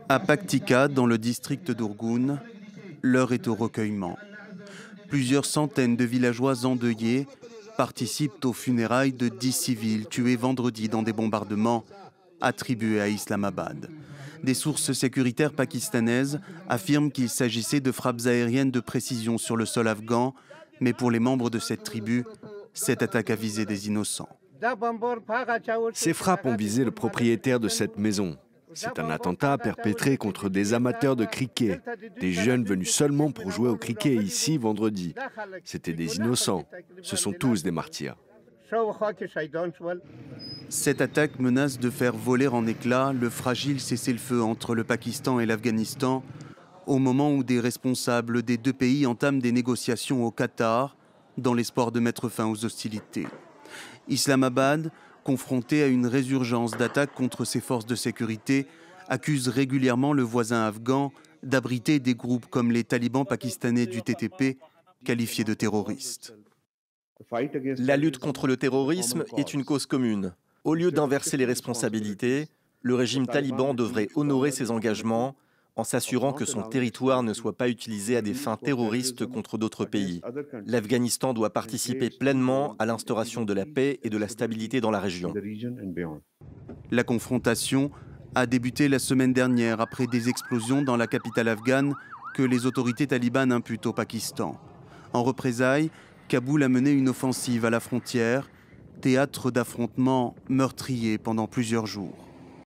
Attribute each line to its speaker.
Speaker 1: À Paktika, dans le district d'Urgun, l'heure est au recueillement. Plusieurs centaines de villageois endeuillés participent aux funérailles de 10 civils tués vendredi dans des bombardements attribués à Islamabad. Des sources sécuritaires pakistanaises affirment qu'il s'agissait de frappes aériennes de précision sur le sol afghan, mais pour les membres de cette tribu, cette attaque a visé des innocents.
Speaker 2: Ces frappes ont visé le propriétaire de cette maison. C'est un attentat perpétré contre des amateurs de cricket, des jeunes venus seulement pour jouer au cricket ici vendredi. C'étaient des innocents. Ce sont tous des martyrs.
Speaker 1: Cette attaque menace de faire voler en éclats le fragile cessez-le-feu entre le Pakistan et l'Afghanistan au moment où des responsables des deux pays entament des négociations au Qatar dans l'espoir de mettre fin aux hostilités. Islamabad, confronté à une résurgence d'attaques contre ses forces de sécurité, accuse régulièrement le voisin afghan d'abriter des groupes comme les talibans pakistanais du TTP, qualifiés de terroristes.
Speaker 3: La lutte contre le terrorisme est une cause commune. Au lieu d'inverser les responsabilités, le régime taliban devrait honorer ses engagements en s'assurant que son territoire ne soit pas utilisé à des fins terroristes contre d'autres pays. L'Afghanistan doit participer pleinement à l'instauration de la paix et de la stabilité dans la région.
Speaker 1: La confrontation a débuté la semaine dernière après des explosions dans la capitale afghane que les autorités talibanes imputent au Pakistan. En représailles, Kaboul a mené une offensive à la frontière, théâtre d'affrontements meurtriers pendant plusieurs jours.